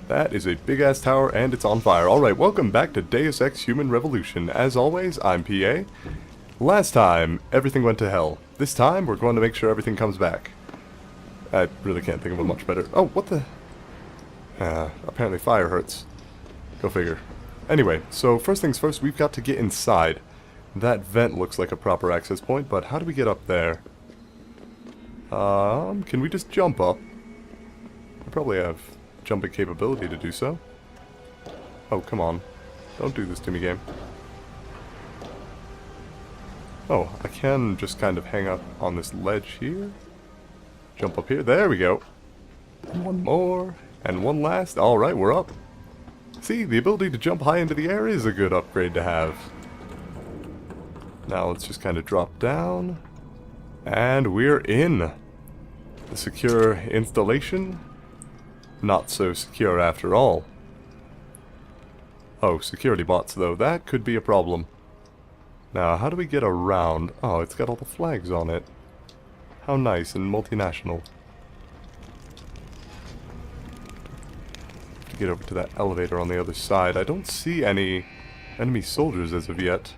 That is a big-ass tower, and it's on fire. Alright, welcome back to Deus Ex Human Revolution. As always, I'm PA. Last time, everything went to hell. This time, we're going to make sure everything comes back. I really can't think of a much better... Oh, what the... apparently fire hurts. Go figure. Anyway, so first things first, we've got to get inside. That vent looks like a proper access point, but how do we get up there? Can we just jump up? I probably have jumping capability to do so. Oh, come on. Don't do this to me, game. Oh, I can just kind of hang up on this ledge here. Jump up here. There we go. And one more. And one last. Alright, we're up. See, the ability to jump high into the air is a good upgrade to have. Now let's just kind of drop down. And we're in. The secure installation. Not so secure after all. Oh, security bots though. That could be a problem. Now, how do we get around? Oh, it's got all the flags on it. How nice and multinational. To get over to that elevator on the other side. I don't see any enemy soldiers as of yet.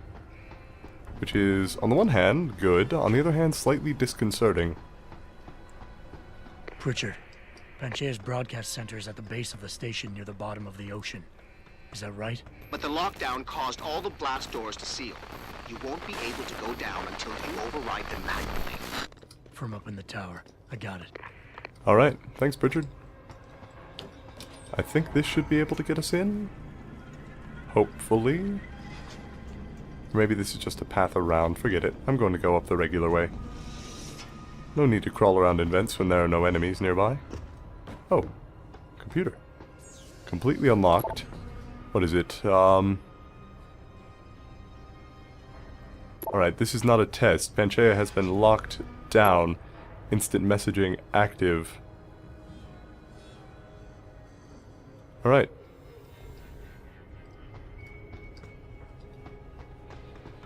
Which is, on the one hand, good. On the other hand, slightly disconcerting. Pritchard, Panchea's broadcast center is at the base of the station near the bottom of the ocean. Is that right? But the lockdown caused all the blast doors to seal. You won't be able to go down until you override them manually. From up in the tower. I got it. Alright, thanks Pritchard. I think this should be able to get us in. Hopefully. Maybe this is just a path around. Forget it. I'm going to go up the regular way. No need to crawl around in vents when there are no enemies nearby. Oh. Computer. Completely unlocked. What is it? Alright, this is not a test. Panchea has been locked down. Instant messaging active. Alright.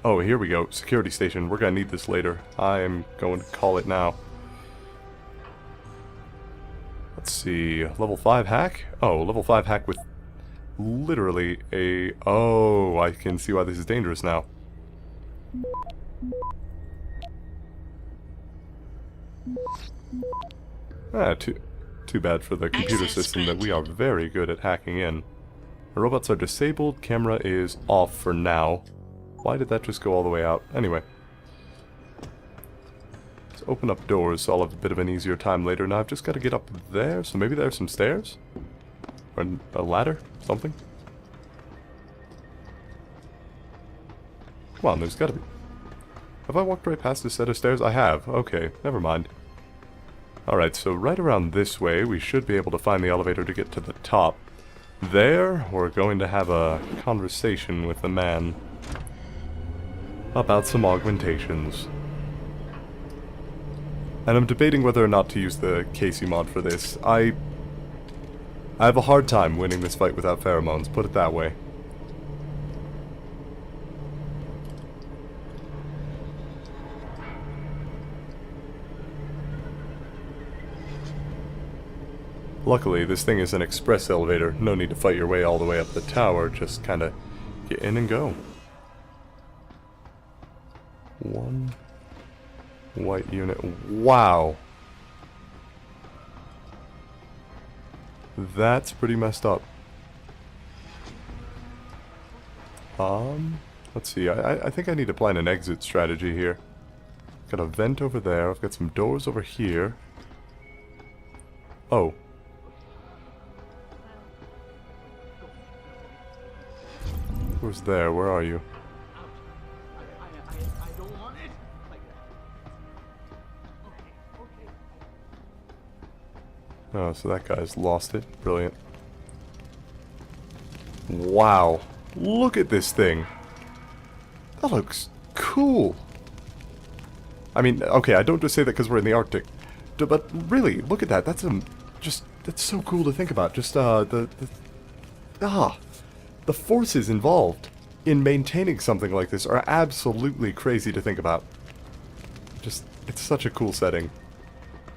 Oh, here we go. Security station. We're gonna need this later. I am going to call it now. Let's see. Level 5 hack? Oh, level 5 hack with literally a... Oh, I can see why this is dangerous now. Too bad for the computer system that we are very good at hacking in. The robots are disabled. Camera is off for now. Why did that just go all the way out? Anyway. Let's open up doors so I'll have a bit of an easier time later. Now I've just got to get up there, so maybe there's some stairs? Or a ladder? Something? Come on, there's got to be... Have I walked right past this set of stairs? I have. Okay, never mind. Alright, so right around this way, we should be able to find the elevator to get to the top. There, we're going to have a conversation with the man about some augmentations. And I'm debating whether or not to use the Casey mod for this. I have a hard time winning this fight without pheromones, put it that way. Luckily, this thing is an express elevator. No need to fight your way all the way up the tower. Just kind of get in and go. One white unit. Wow. That's pretty messed up. Let's see. I think I need to plan an exit strategy here. Got a vent over there. I've got some doors over here. Oh. Who's there? Where are you? I don't want it. Okay. Oh, so that guy's lost it. Brilliant. Wow. Look at this thing. That looks cool. I mean, okay, I don't just say that because we're in the Arctic. But really, look at that. That's that's so cool to think about. Just, the forces involved in maintaining something like this are absolutely crazy to think about. Just, it's such a cool setting.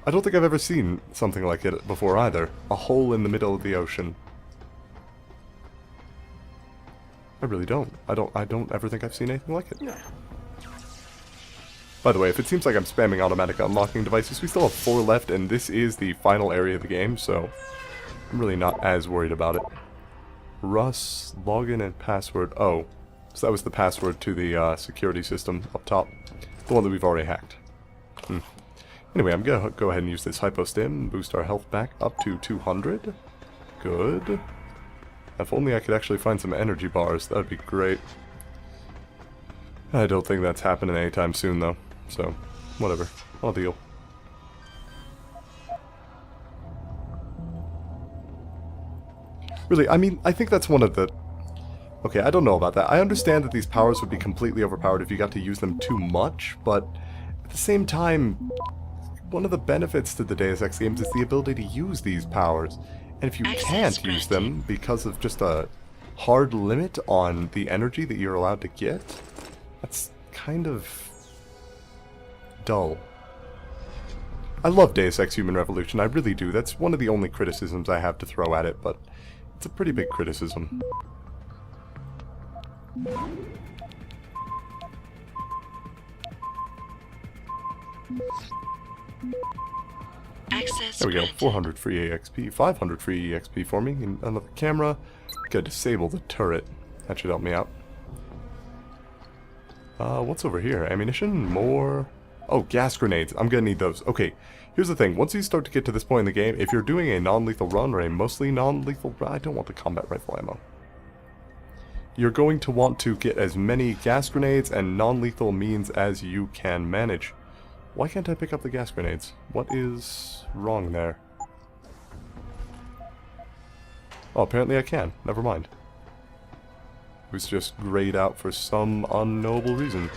I don't think I've ever seen something like it before either. A hole in the middle of the ocean. I really don't. I don't ever think I've seen anything like it. By the way, if it seems like I'm spamming automatic unlocking devices, we still have 4 left, and this is the final area of the game, so I'm really not as worried about it. Russ, login and password. Oh, so that was the password to the security system up top. The one that we've already hacked. Anyway, I'm going to go ahead and use this hypostim and boost our health back up to 200. Good. If only I could actually find some energy bars, that would be great. I don't think that's happening anytime soon, though. So, whatever. I'll deal. Really, I mean, I think that's one of the... Okay, I don't know about that. I understand that these powers would be completely overpowered if you got to use them too much, but at the same time, one of the benefits to the Deus Ex games is the ability to use these powers. And if you can't use them because of just a hard limit on the energy that you're allowed to get, that's kind of dull. I love Deus Ex Human Revolution, I really do. That's one of the only criticisms I have to throw at it, but it's a pretty big criticism. There we go, 400 free EXP, 500 free EXP for me, and another camera. Gotta disable the turret, that should help me out. What's over here? Ammunition? More? Oh, gas grenades, I'm gonna need those. Okay, here's the thing, once you start to get to this point in the game, if you're doing a non-lethal run or a mostly non-lethal run, I don't want the combat rifle ammo. You're going to want to get as many gas grenades and non-lethal means as you can manage. Why can't I pick up the gas grenades? What is wrong there? Oh, apparently I can. Never mind. It was just grayed out for some unknowable reason.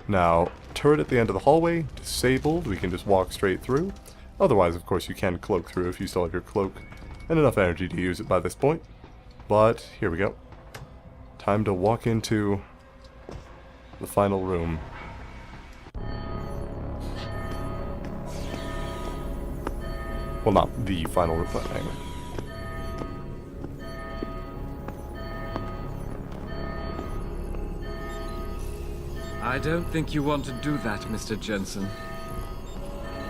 Now, turret at the end of the hallway, disabled. We can just walk straight through. Otherwise, of course, you can cloak through if you still have your cloak and enough energy to use it by this point. But, here we go. Time to walk into the final room. Well, not the final room, but anyway. I don't think you want to do that, Mr. Jensen.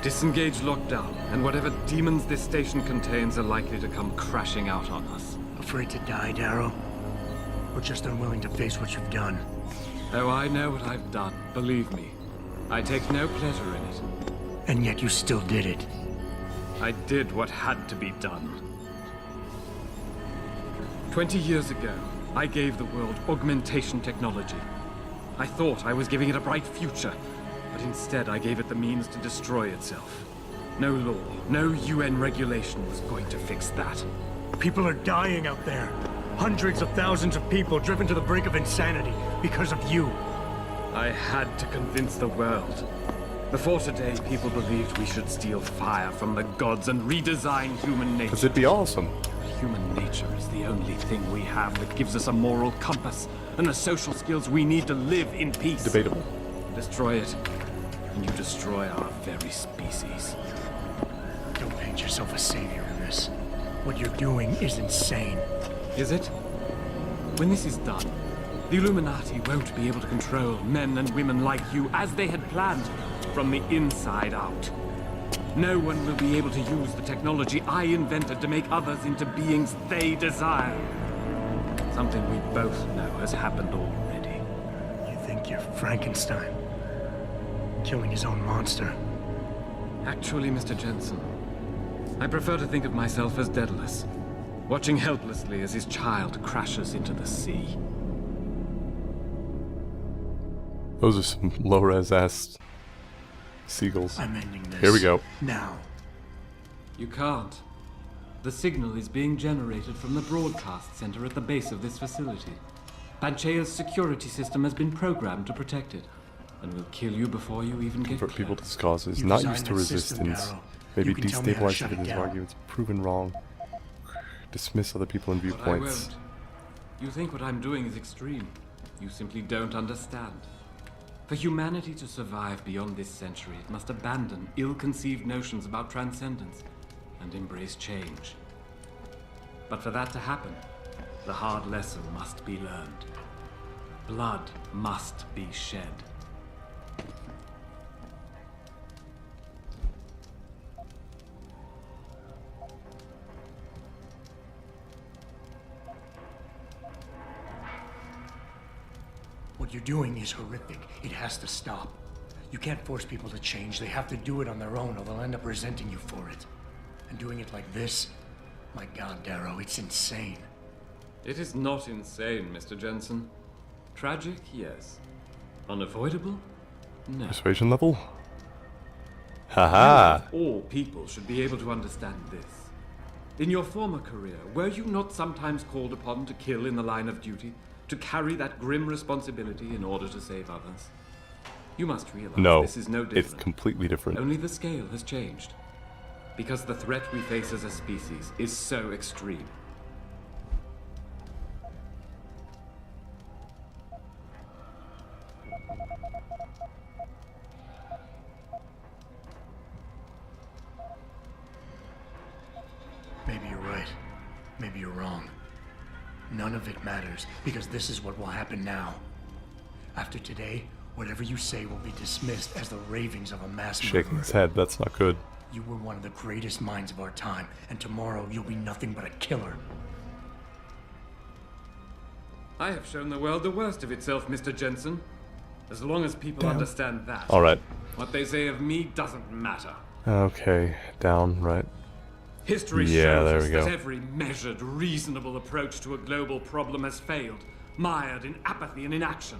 Disengage lockdown, and whatever demons this station contains are likely to come crashing out on us. Afraid to die, Darrow? Or just unwilling to face what you've done? Oh, I know what I've done, believe me. I take no pleasure in it. And yet you still did it. I did what had to be done. 20 years ago, I gave the world augmentation technology. I thought I was giving it a bright future, but instead I gave it the means to destroy itself. No law, no UN regulation was going to fix that. People are dying out there. Hundreds of thousands of people driven to the brink of insanity because of you. I had to convince the world. Before today, people believed we should steal fire from the gods and redesign human nature. Because it'd be awesome. Human nature is the only thing we have that gives us a moral compass and the social skills we need to live in peace. Debatable. Destroy it, and you destroy our very species. Don't paint yourself a savior in this. What you're doing is insane. Is it? When this is done, the Illuminati won't be able to control men and women like you as they had planned, from the inside out. No one will be able to use the technology I invented to make others into beings they desire. Something we both know has happened already. You think you're Frankenstein? Killing his own monster? Actually, Mr. Jensen, I prefer to think of myself as Daedalus, watching helplessly as his child crashes into the sea. Those are some low-res ass seagulls. I'm ending this. Here we go. Now. You can't. The signal is being generated from the broadcast center at the base of this facility. Panchea's security system has been programmed to protect it, and will kill you before you even get Convert people close. to causes, You not designed used to that system, resistance. Darrow. Maybe You can tell me how to destabilize shut it citizens' down. arguments. Proven wrong. Dismiss other people and But I viewpoints. won't. You think what I'm doing is extreme. You simply don't understand. For humanity to survive beyond this century, it must abandon ill-conceived notions about transcendence and embrace change. But for that to happen, the hard lesson must be learned. Blood must be shed. What you're doing is horrific. It has to stop. You can't force people to change. They have to do it on their own, or they'll end up resenting you for it. And doing it like this? My God, Darrow, it's insane. It is not insane, Mr. Jensen. Tragic, yes. Unavoidable? No. Persuasion level? Haha. All people should be able to understand this. In your former career, were you not sometimes called upon to kill in the line of duty? To carry that grim responsibility in order to save others? You must realize No, this is no different. it's completely different. Only the scale has changed. Because the threat we face as a species is so extreme. Maybe you're right. Maybe you're wrong. None of it matters, because this is what will happen now. After today, whatever you say will be dismissed as the ravings of a mass murderer. Shaking his head, that's not good. You were one of the greatest minds of our time, and tomorrow you'll be nothing but a killer. I have shown the world the worst of itself, Mr. Jensen. As long as people understand that, Alright. what they say of me doesn't matter. Okay, down, right. History Yeah, shows there us we go. that every measured, reasonable approach to a global problem has failed, mired in apathy and inaction.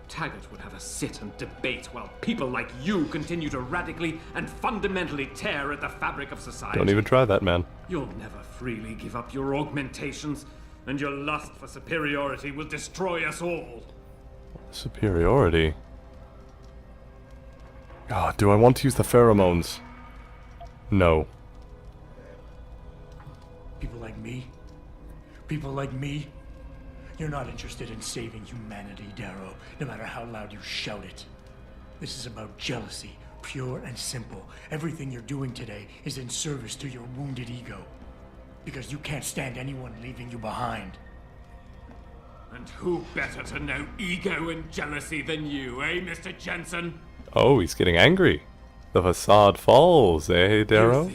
Taggart would have us sit and debate while people like you continue to radically and fundamentally tear at the fabric of society. Don't even try that, man. You'll never freely give up your augmentations, and your lust for superiority will destroy us all. Superiority. Ah, do I want to use the pheromones? No. People like me? People like me? You're not interested in saving humanity, Darrow, no matter how loud you shout it. This is about jealousy, pure and simple. Everything you're doing today is in service to your wounded ego. Because you can't stand anyone leaving you behind. And who better to know ego and jealousy than you, eh, Mr. Jensen? Oh, he's getting angry. The facade falls, eh, Darrow?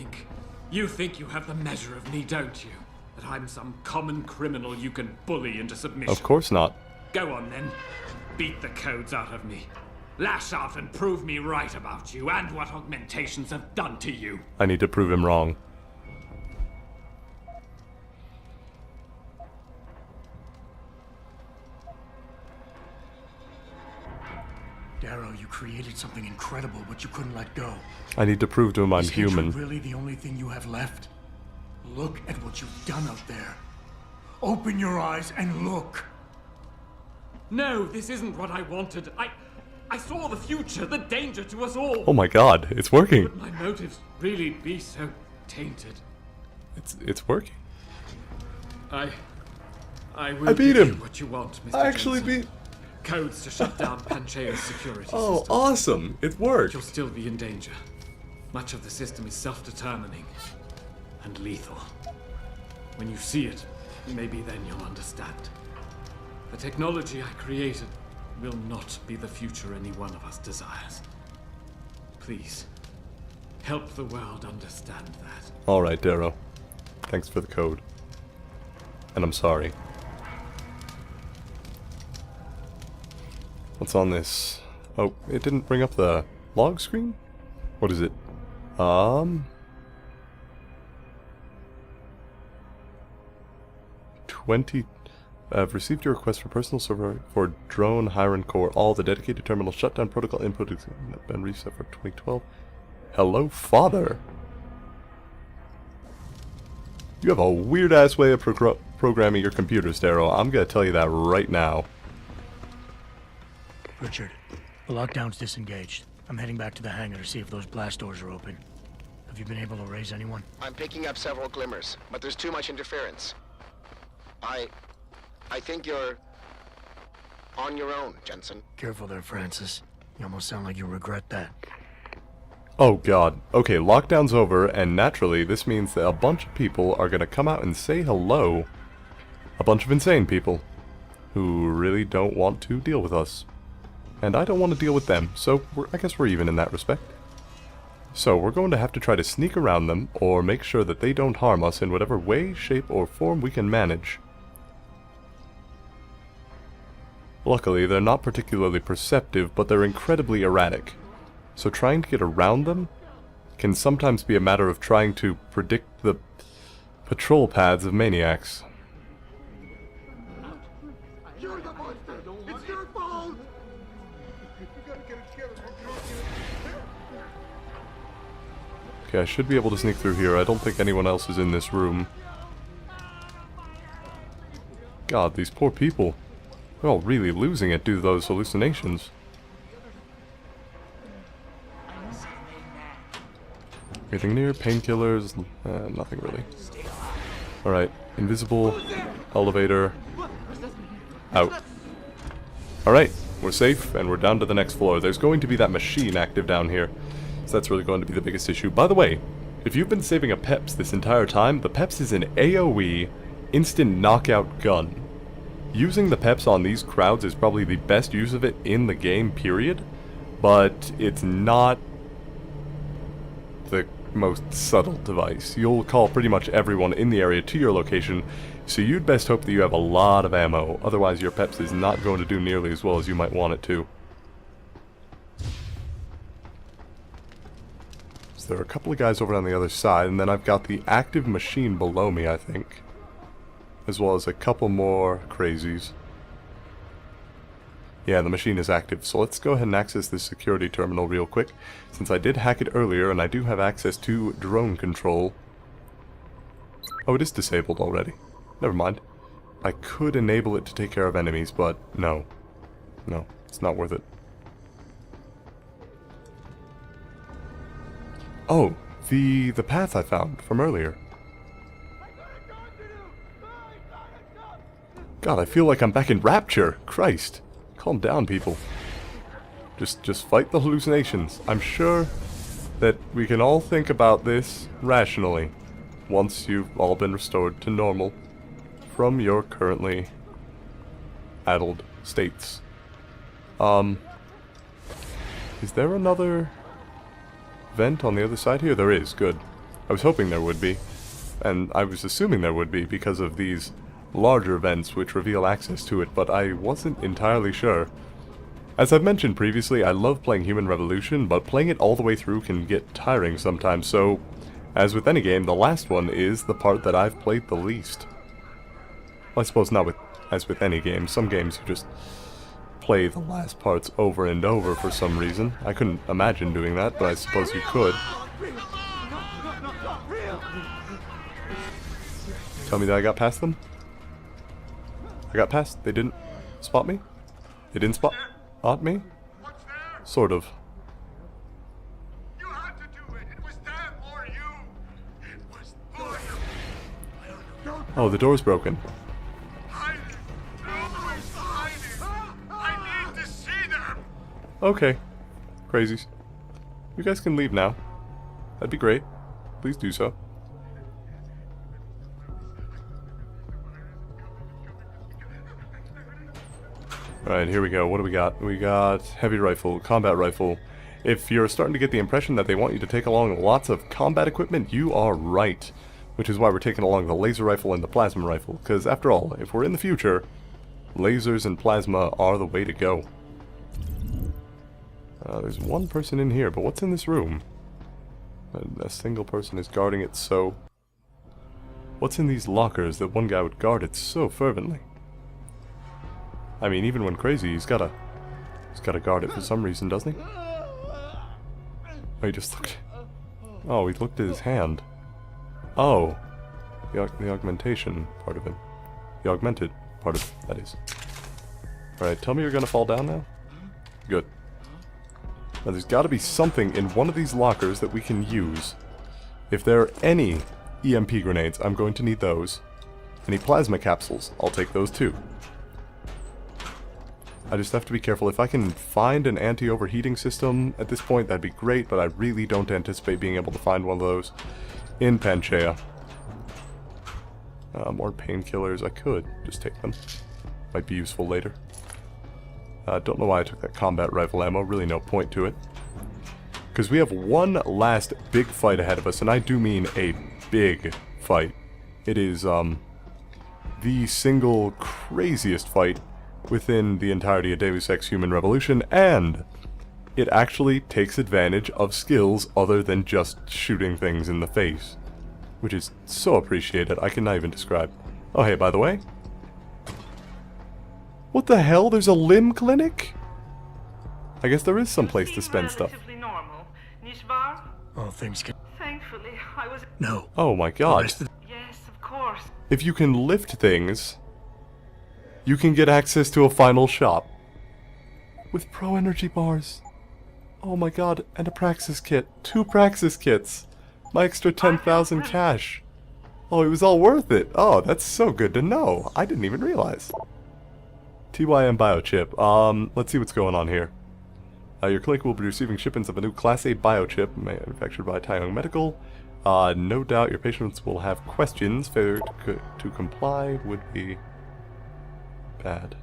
You think you have the measure of me, don't you? That I'm some common criminal you can bully into submission. Of course not. Go on then. Beat the codes out of me. Lash out and prove me right about you and what augmentations have done to you. I need to prove him wrong. Darrow, you created something incredible, but you couldn't let go. I need to prove to him I'm Is hatred human. really the only thing you have left? Look at what you've done out there. Open your eyes and look. No, this isn't what I wanted. I saw the future, the danger to us all. Oh my god, it's working. Would my motives really be so tainted? It's working. I will I beat give him. you what you want, Mr. I actually Jensen. beat... Codes to shut down Panchea's security Oh, system. awesome. It worked. You'll still be in danger. Much of the system is self-determining and lethal. When you see it, maybe then you'll understand. The technology I created will not be the future any one of us desires. Please, help the world understand that. Alright, Darrow. Thanks for the code. And I'm sorry. What's on this? Oh, it didn't bring up the log screen? What is it? 20... I've received your request for personal server for drone Hiron Core. All the dedicated terminal shutdown protocol input has been reset for 2012. Hello, father. You have a weird-ass way of programming your computers, Darrow. I'm gonna tell you that right now. Richard, the lockdown's disengaged. I'm heading back to the hangar to see if those blast doors are open. Have you been able to raise anyone? I'm picking up several glimmers, but there's too much interference. I think you're on your own, Jensen. Careful there, Francis. You almost sound like you regret that. Oh god. Okay, lockdown's over, and naturally this means that a bunch of people are gonna come out and say hello a bunch of insane people who really don't want to deal with us. And I don't want to deal with them, so I guess we're even in that respect. So we're going to have to try to sneak around them, or make sure that they don't harm us in whatever way, shape, or form we can manage. Luckily, they're not particularly perceptive, but they're incredibly erratic. So trying to get around them can sometimes be a matter of trying to predict the patrol paths of maniacs. You're the monster! It's your fault! You gotta get it together. Okay, I should be able to sneak through here. I don't think anyone else is in this room. God, these poor people. They're all really losing it due to those hallucinations. Anything near? Painkillers? Nothing really. Alright, invisible, elevator, out. Alright, we're safe, and we're down to the next floor. There's going to be that machine active down here, so that's really going to be the biggest issue. By the way, if you've been saving a PEPS this entire time, the PEPS is an AoE instant knockout gun. Using the PEPS on these crowds is probably the best use of it in the game, period, but it's not the most subtle device. You'll call pretty much everyone in the area to your location, so you'd best hope that you have a lot of ammo, otherwise your PEPS is not going to do nearly as well as you might want it to. So there are a couple of guys over on the other side, and then I've got the active machine below me, I think, as well as a couple more crazies. Yeah, the machine is active, so let's go ahead and access this security terminal real quick, since I did hack it earlier and I do have access to drone control. Oh, it is disabled already. Never mind. I could enable it to take care of enemies, but no. No, it's not worth it. Oh, the path I found from earlier. God, I feel like I'm back in Rapture. Christ. Calm down, people. Just fight the hallucinations. I'm sure that we can all think about this rationally once you've all been restored to normal from your currently addled states. Is there another vent on the other side here? There is, good. I was hoping there would be, and I was assuming there would be because of these larger vents which reveal access to it, but I wasn't entirely sure. As I've mentioned previously, I love playing Human Revolution, but playing it all the way through can get tiring sometimes, so as with any game, the last one is the part that I've played the least. Well, I suppose not as with any game. Some games you just play the last parts over and over for some reason. I couldn't imagine doing that, but I suppose you could. Tell me that I got past them? I got past? They didn't spot me? They didn't spot me? Sort of. You had to do it. It was them or you. It was for you. Oh, the door's broken. Hiding. Always hiding. I need to see them. Okay. Crazies. You guys can leave now. That'd be great. Please do so. Alright, here we go. What do we got? We got heavy rifle, combat rifle. If you're starting to get the impression that they want you to take along lots of combat equipment, you are right. Which is why we're taking along the laser rifle and the plasma rifle. Because after all, if we're in the future, lasers and plasma are the way to go. There's one person in here, but what's in this room? A single person is guarding it so... What's in these lockers that one guy would guard it so fervently? I mean, even when crazy, he's gotta guard it for some reason, doesn't he? Oh, he just looked... Oh, he looked at his hand. Oh. The augmentation part of him. The augmented part of it, that is. Alright, tell me you're gonna fall down now? Good. Now there's gotta be something in one of these lockers that we can use. If there are any EMP grenades, I'm going to need those. Any plasma capsules, I'll take those too. I just have to be careful. If I can find an anti-overheating system at this point, that'd be great, but I really don't anticipate being able to find one of those in Panchea. More painkillers. I could just take them. Might be useful later. Don't know why I took that combat rifle ammo. Really no point to it. Because we have one last big fight ahead of us, and I do mean a big fight. It is, the single craziest fight within the entirety of Deus Ex Human Revolution, and it actually takes advantage of skills other than just shooting things in the face. Which is so appreciated, I cannot even describe. Oh hey, by the way. What the hell? There's a limb clinic? I guess there is some place to spend stuff. Normal, nicht wahr? All things can... Thankfully, I was... No. Oh my god. Yes, of course. If you can lift things, you can get access to a final shop. With pro energy bars. Oh my god, and a Praxis kit. 2 Praxis kits. My extra 10,000 cash. Oh, it was all worth it. Oh, that's so good to know. I didn't even realize. TYM biochip. Let's see what's going on here. Your clinic will be receiving shipments of a new Class A biochip manufactured by Taeyong Medical. No doubt your patients will have questions. Failure to comply would be bad.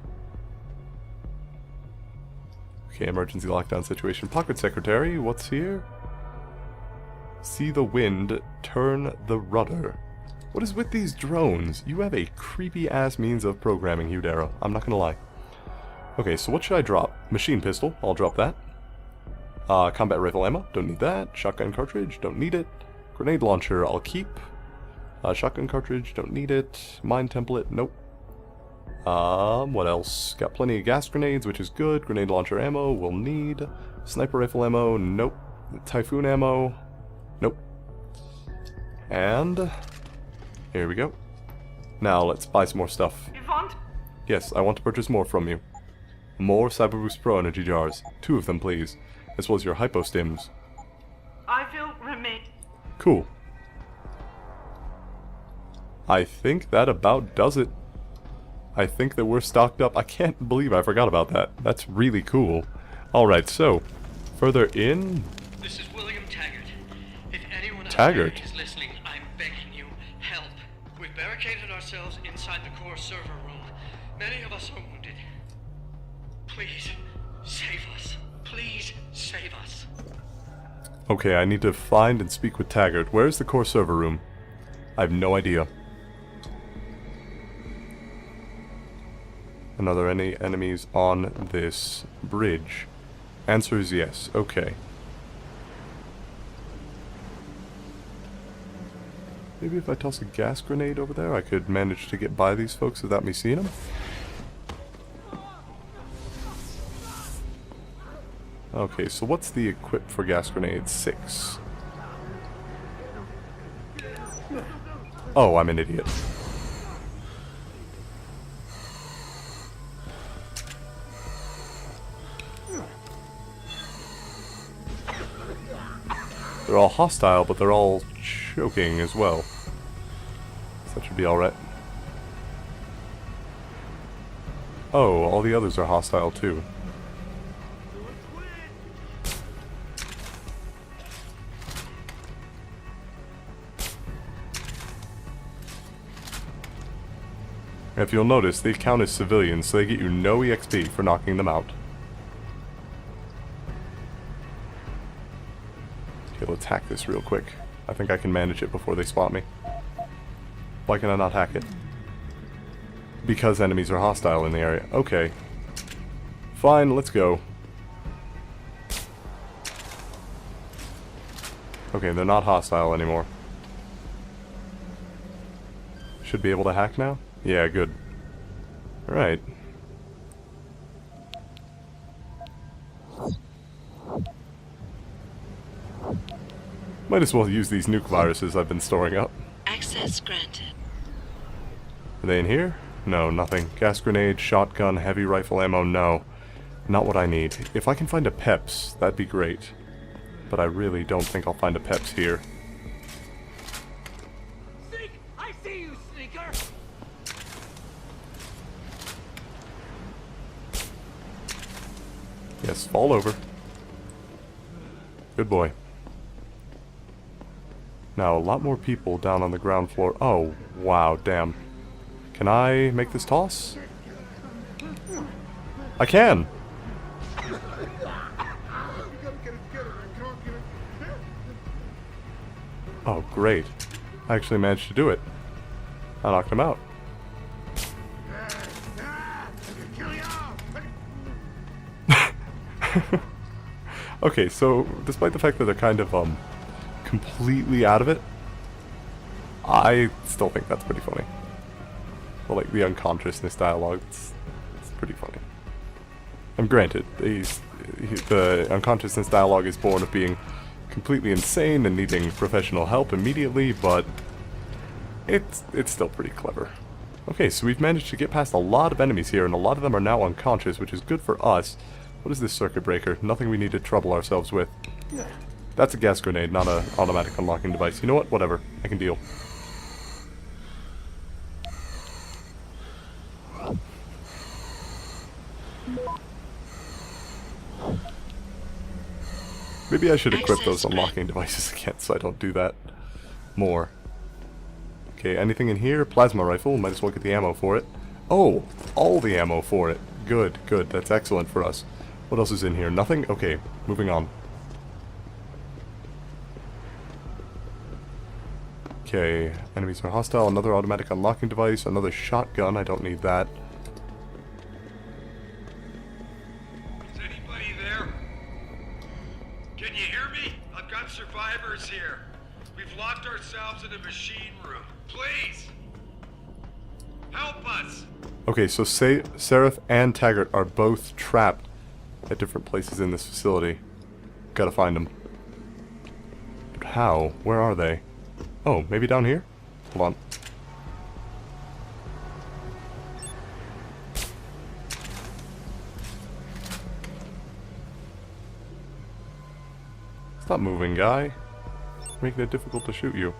Okay, emergency lockdown situation. Pocket secretary, what's here? See the wind, turn the rudder. What is with these drones? You have a creepy ass means of programming, Hugh Darrow. I'm not gonna lie. Okay, so what should I drop? Machine pistol, I'll drop that. Combat rifle ammo, don't need that. Shotgun cartridge, don't need it. Grenade launcher, I'll keep. Shotgun cartridge, don't need it. Mine template, nope. What else? Got plenty of gas grenades, which is good. Grenade launcher ammo, we'll need. Sniper rifle ammo, nope. Typhoon ammo, nope. And here we go. Now let's buy some more stuff. You want? Yes, I want to purchase more from you. More Cyberboost Pro energy jars. 2 of them, please. As well as your hypostims. I will remain. Cool. I think that about does it. I think that we're stocked up. I can't believe I forgot about that. That's really cool. Alright, so, further in... This is William Taggart. If anyone Taggart? out there is listening, I'm begging you, help. We've barricaded ourselves inside the core server room. Many of us are wounded. Please, save us. Please, save us. Okay, I need to find and speak with Taggart. Where's the core server room? I have no idea. And are there any enemies on this bridge? Answer is yes. Okay. Maybe if I toss a gas grenade over there, I could manage to get by these folks without me seeing them? Okay, so what's the equip for gas grenades? 6. Oh, I'm an idiot. They're all hostile, but they're all choking as well. So that should be alright. Oh, all the others are hostile too. If you'll notice, they count as civilians, so they get you no EXP for knocking them out. Okay, let's hack this real quick. I think I can manage it before they spot me. Why can I not hack it? Because enemies are hostile in the area. Okay. Fine, let's go. Okay, they're not hostile anymore. Should be able to hack now? Yeah, good. Alright. Might as well use these nuke viruses I've been storing up. Access granted. Are they in here? No, nothing. Gas grenade, shotgun, heavy rifle ammo, no. Not what I need. If I can find a PEPS, that'd be great. But I really don't think I'll find a PEPS here. Sneak! I see you, sneaker! Yes, fall over. Good boy. Now, a lot more people down on the ground floor. Oh, wow, damn. Can I make this toss? I can! Oh, great. I actually managed to do it. I knocked him out. Okay, so despite the fact that they're kind of completely out of it, I still think that's pretty funny. Well, like the unconsciousness dialogue, it's pretty funny. And granted, the unconsciousness dialogue is born of being completely insane and needing professional help immediately, but it's still pretty clever. Okay, so we've managed to get past a lot of enemies here, and a lot of them are now unconscious, which is good for us. What is this circuit breaker? Nothing we need to trouble ourselves with. That's a gas grenade, not an automatic unlocking device. You know what? Whatever. I can deal. Maybe I should equip those unlocking devices again so I don't do that more. Okay, anything in here? Plasma rifle. Might as well get the ammo for it. Oh, all the ammo for it. Good, good. That's excellent for us. What else is in here? Nothing? Okay, moving on. Okay, enemies are hostile. Another automatic unlocking device. Another shotgun. I don't need that. Is anybody there? Can you hear me? I've got survivors here. We've locked ourselves in a machine room. Please! Help us! Okay, so Seraph and Taggart are both trapped at different places in this facility. Gotta find them. But how? Where are they? Oh, maybe down here? Hold on. Stop moving, guy. Making it difficult to shoot you.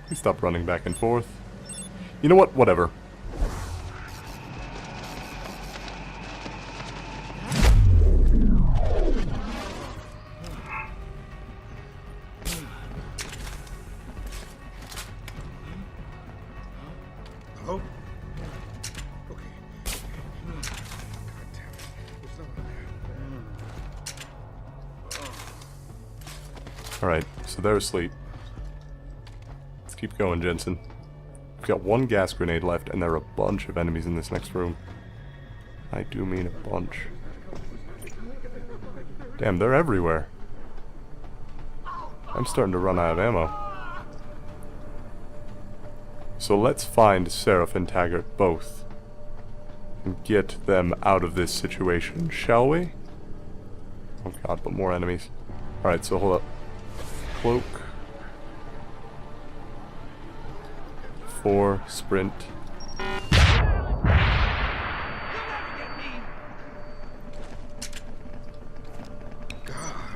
Please stop running back and forth. You know what? Whatever. Hello? Alright, so they're asleep. Let's keep going, Jensen. We've got one gas grenade left, and there are a bunch of enemies in this next room. I do mean a bunch. Damn, they're everywhere. I'm starting to run out of ammo. So let's find Seraph and Taggart both. And get them out of this situation, shall we? Oh god, but more enemies. Alright, so hold up. Cloak. 4, sprint.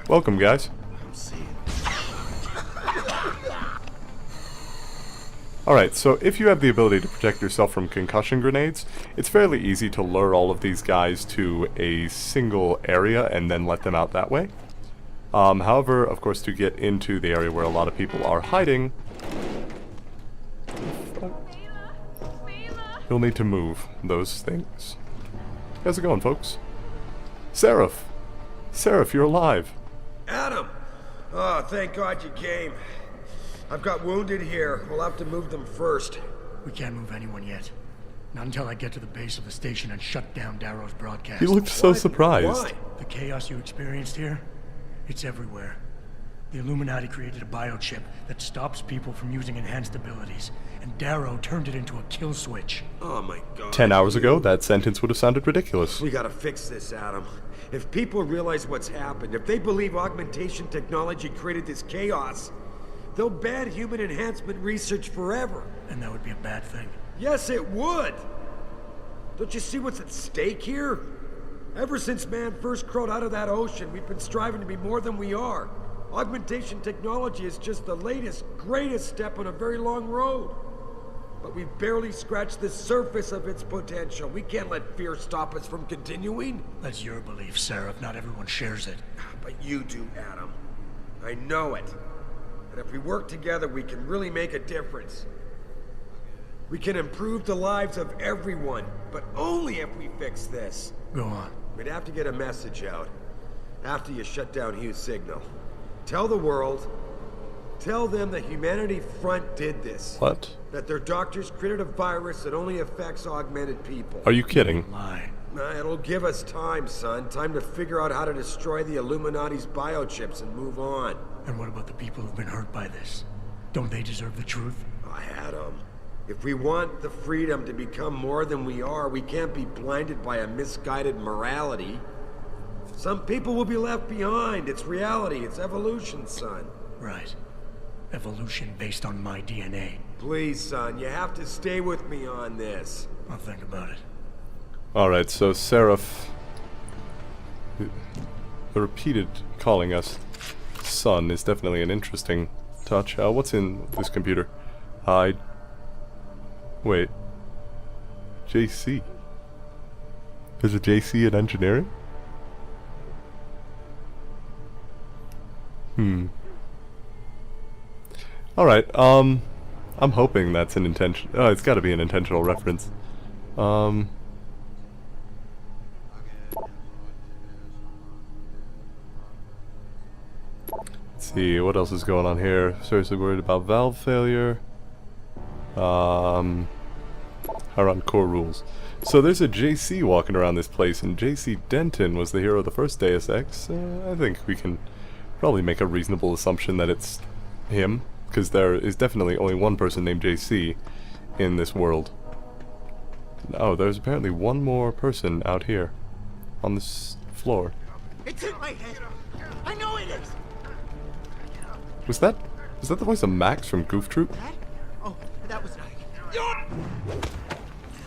Welcome, guys. Alright, so if you have the ability to protect yourself from concussion grenades, it's fairly easy to lure all of these guys to a single area and then let them out that way. However, of course, to get into the area where a lot of people are hiding, you'll need to move those things. How's it going, folks? Seraph! Seraph, you're alive! Adam! Oh, thank God you came. I've got wounded here. We'll have to move them first. We can't move anyone yet. Not until I get to the base of the station and shut down Darrow's broadcast. He looked so surprised. Why? The chaos you experienced here, it's everywhere. The Illuminati created a biochip that stops people from using enhanced abilities, and Darrow turned it into a kill switch. Oh my God. 10 hours ago, that sentence would have sounded ridiculous. We gotta fix this, Adam. If people realize what's happened, if they believe augmentation technology created this chaos, they'll ban human enhancement research forever. And that would be a bad thing. Yes, it would! Don't you see what's at stake here? Ever since man first crawled out of that ocean, we've been striving to be more than we are. Augmentation technology is just the latest, greatest step on a very long road. But we've barely scratched the surface of its potential. We can't let fear stop us from continuing. That's your belief, Seraph. Not everyone shares it. But you do, Adam. I know it. And if we work together, we can really make a difference. We can improve the lives of everyone, but only if we fix this. Go on. We'd have to get a message out after you shut down Hugh's signal. Tell the world, tell them the Humanity Front did this. What? That their doctors created a virus that only affects augmented people. Are you kidding? Lie. It'll give us time, son. Time to figure out how to destroy the Illuminati's biochips and move on. And what about the people who've been hurt by this? Don't they deserve the truth? I had 'em. If we want the freedom to become more than we are, we can't be blinded by a misguided morality. Some people will be left behind. It's reality. It's evolution, son. Right. Evolution based on my DNA. Please, son, you have to stay with me on this. I'll think about it. Alright, so Seraph... The repeated calling us son is definitely an interesting touch. What's in this computer? Wait. JC. There's a JC in engineering? Alright, I'm hoping that's an intention. Oh, it's gotta be an intentional reference. Let's see, what else is going on here? Seriously worried about valve failure. Around core rules. So there's a JC walking around this place, and JC Denton was the hero of the first Deus Ex. I think we can probably make a reasonable assumption that it's him, because there is definitely only one person named JC in this world. Oh, there's apparently one more person out here on this floor. It's in my head. I know it is. Was that the voice of Max from Goof Troop? That? Oh, that was not.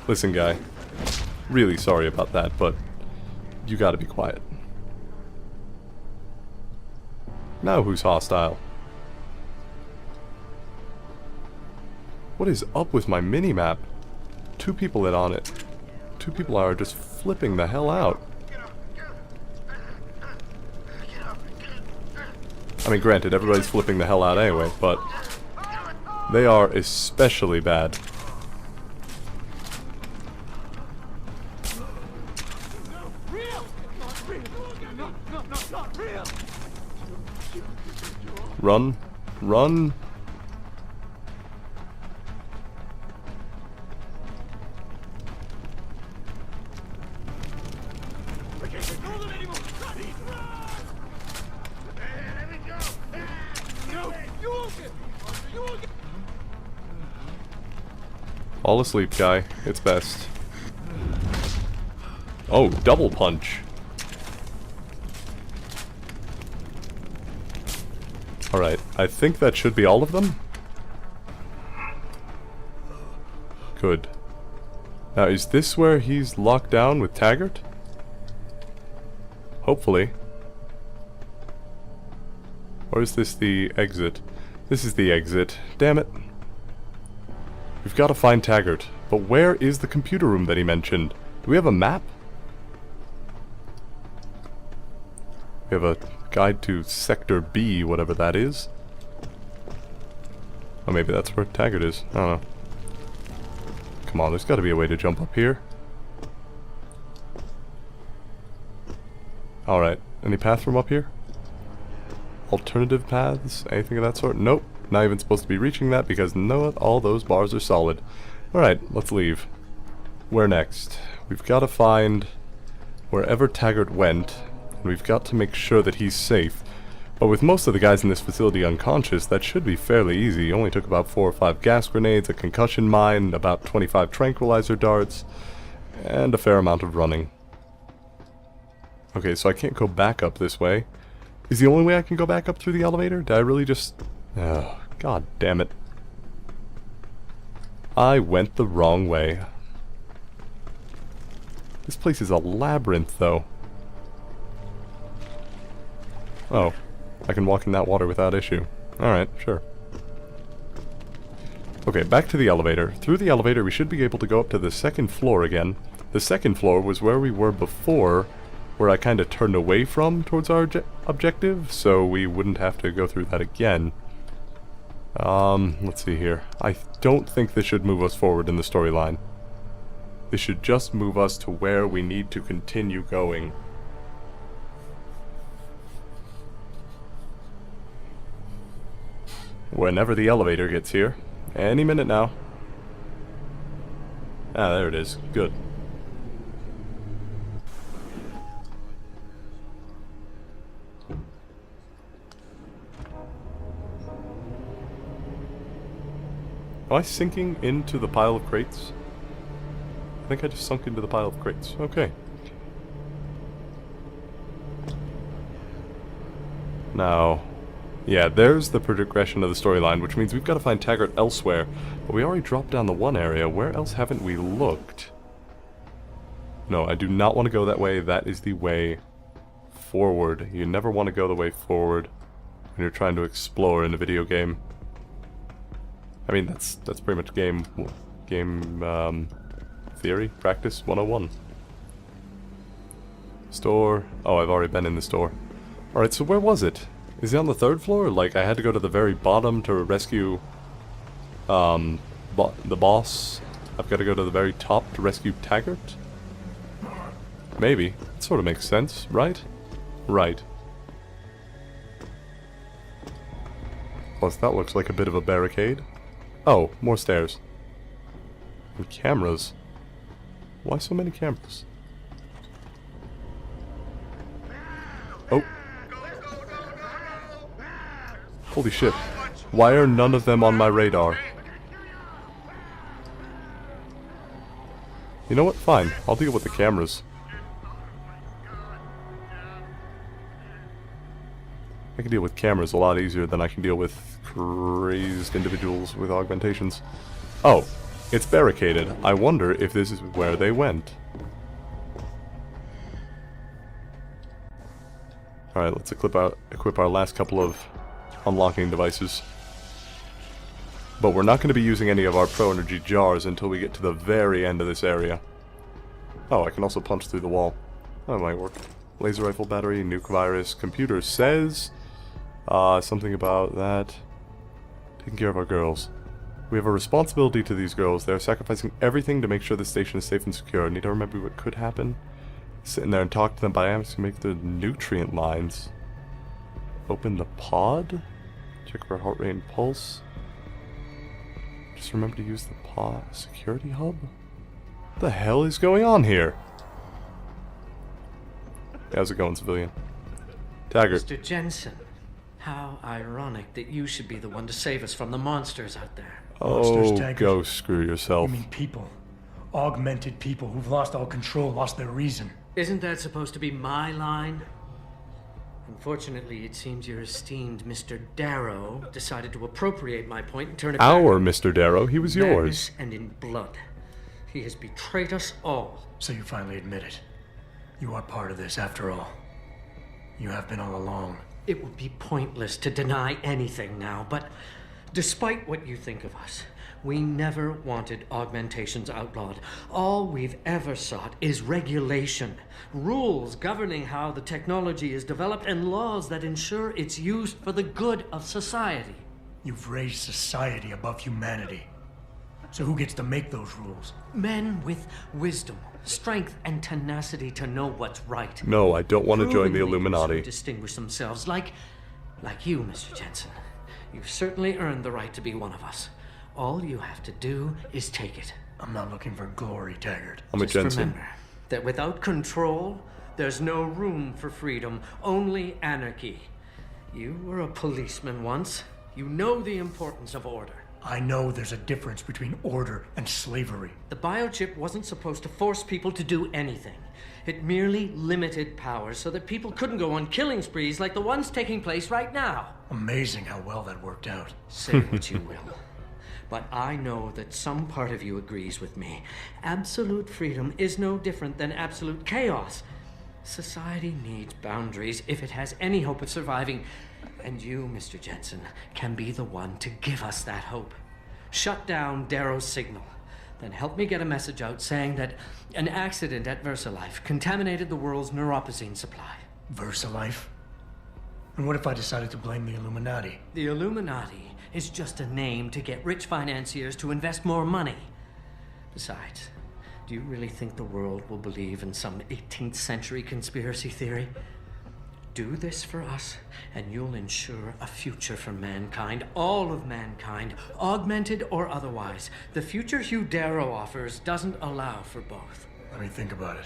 Listen, guy. Really sorry about that, but you gotta be quiet. Now who's hostile? What is up with my mini-map? 2 people in on it. 2 people are just flipping the hell out. I mean, granted, everybody's flipping the hell out anyway, but they are especially bad. Run. Run. Fall asleep, guy. It's best. Oh, double punch. Alright, I think that should be all of them. Good. Now, is this where he's locked down with Taggart? Hopefully. Or is this the exit? This is the exit. Damn it. We've got to find Taggart. But where is the computer room that he mentioned? Do we have a map? We have a guide to Sector B, whatever that is. Oh, maybe that's where Taggart is. I don't know. Come on, there's got to be a way to jump up here. Alright, any path from up here? Alternative paths? Anything of that sort? Nope. Not even supposed to be reaching that because all those bars are solid. Alright, let's leave. Where next? We've got to find wherever Taggart went, and we've got to make sure that he's safe. But with most of the guys in this facility unconscious, that should be fairly easy. It only took about 4 or 5 gas grenades, a concussion mine, about 25 tranquilizer darts, and a fair amount of running. Okay, so I can't go back up this way. Is the only way I can go back up through the elevator? Did I really just... Oh, god damn it. I went the wrong way. This place is a labyrinth, though. Oh, I can walk in that water without issue. Alright, sure. Okay, back to the elevator. Through the elevator we should be able to go up to the 2nd floor again. The 2nd floor was where we were before, where I kind of turned away from towards our objective, so we wouldn't have to go through that again. Let's see here. I don't think this should move us forward in the storyline. This should just move us to where we need to continue going. Whenever the elevator gets here. Any minute now. Ah, there it is. Good. Am I sinking into the pile of crates? I think I just sunk into the pile of crates. Okay. Now, yeah, there's the progression of the storyline, which means we've got to find Taggart elsewhere. But we already dropped down the one area. Where else haven't we looked? No, I do not want to go that way. That is the way forward. You never want to go the way forward when you're trying to explore in a video game. I mean, that's pretty much game theory, practice 101. Store. Oh, I've already been in the store. Alright, so where was it? Is he on the third floor? Like, I had to go to the very bottom to rescue, the boss. I've got to go to the very top to rescue Taggart? Maybe. It sort of makes sense, right? Right. Plus, that looks like a bit of a barricade. Oh, more stairs. And cameras. Why so many cameras? Oh. Holy shit. Why are none of them on my radar? You know what? Fine. I'll deal with the cameras. I can deal with cameras a lot easier than I can deal with crazed individuals with augmentations. Oh, it's barricaded. I wonder if this is where they went. Alright, let's equip our last couple of unlocking devices. But we're not going to be using any of our Pro Energy jars until we get to the very end of this area. Oh, I can also punch through the wall. That might work. Laser rifle battery, nuke virus, computer says something about that. Taking care of our girls. We have a responsibility to these girls. They're sacrificing everything to make sure the station is safe and secure. I need to remember what could happen. Sit in there and talk to them by to make the nutrient lines. Open the pod. Check for heart rate and pulse. Just remember to use the pod security hub. What the hell is going on here? How's it going, civilian? Taggart. Mr. Jensen, how ironic that you should be the one to save us from the monsters out there. Oh, Taggart. go screw yourself. You mean people. Augmented people who've lost all control, lost their reason. Isn't that supposed to be my line? Unfortunately, it seems your esteemed Mr. Darrow decided to appropriate my point and turn it Our back. Mr. Darrow, he was Madness yours. and in blood. He has betrayed us all. So you finally admit it. You are part of this after all. You have been all along. It would be pointless to deny anything now, but despite what you think of us, we never wanted augmentations outlawed. All we've ever sought is regulation, rules governing how the technology is developed, and laws that ensure its use for the good of society. You've raised society above humanity. So who gets to make those rules? Men with wisdom, strength, and tenacity to know what's right. No, I don't want to join the Proven leaders Illuminati. who distinguish themselves, like you, Mr. Jensen. You've certainly earned the right to be one of us. All you have to do is take it. I'm not looking for glory, Taggart. I'm a Just Jensen. remember that without control, there's no room for freedom, only anarchy. You were a policeman once. You know the importance of order. I know there's a difference between order and slavery. The biochip wasn't supposed to force people to do anything. It merely limited powers so that people couldn't go on killing sprees like the ones taking place right now. Amazing how well that worked out. Say what you will. But I know that some part of you agrees with me. Absolute freedom is no different than absolute chaos. Society needs boundaries if it has any hope of surviving. And you, Mr. Jensen, can be the one to give us that hope. Shut down Darrow's signal. Then help me get a message out saying that an accident at VersaLife contaminated the world's neuropozyne supply. VersaLife? And what if I decided to blame the Illuminati? The Illuminati is just a name to get rich financiers to invest more money. Besides, do you really think the world will believe in some 18th century conspiracy theory? Do this for us, and you'll ensure a future for mankind, all of mankind, augmented or otherwise. The future Hugh Darrow offers doesn't allow for both. Let me think about it.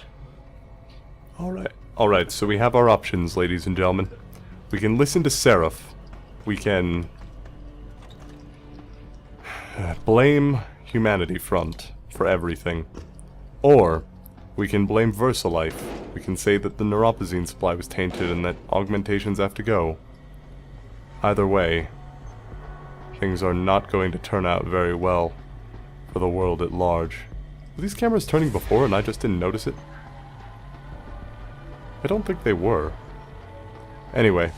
Alright, so we have our options, ladies and gentlemen. We can listen to Seraph. We can blame Humanity Front for everything. Or we can blame VersaLife. We can say that the neuropazine supply was tainted and that augmentations have to go. Either way, things are not going to turn out very well for the world at large. Were these cameras turning before and I just didn't notice it? I don't think they were. Anyway,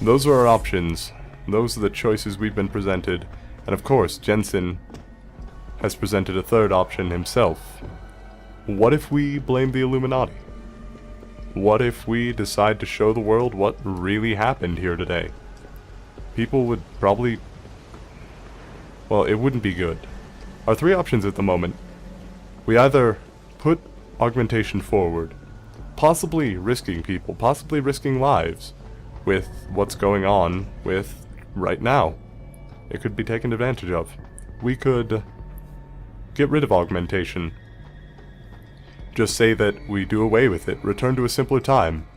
those are our options. Those are the choices we've been presented. And of course, Jensen has presented a third option himself. What if we blame the Illuminati? What if we decide to show the world what really happened here today? People would probably... well, it wouldn't be good. Our three options at the moment. We either put augmentation forward, possibly risking people, possibly risking lives, with what's going on with right now. It could be taken advantage of. We could get rid of augmentation. Just say that we do away with it, return to a simpler time.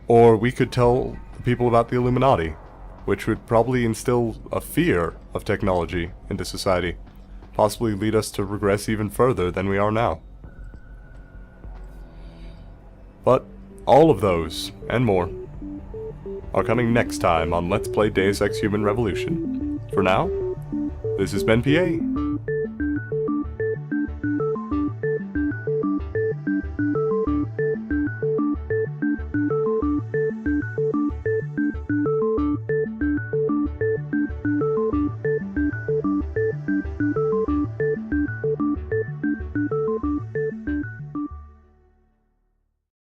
Or we could tell people about the Illuminati, which would probably instill a fear of technology into society, possibly lead us to regress even further than we are now. But all of those, and more, are coming next time on Let's Play Deus Ex Human Revolution. For now, this has been PA.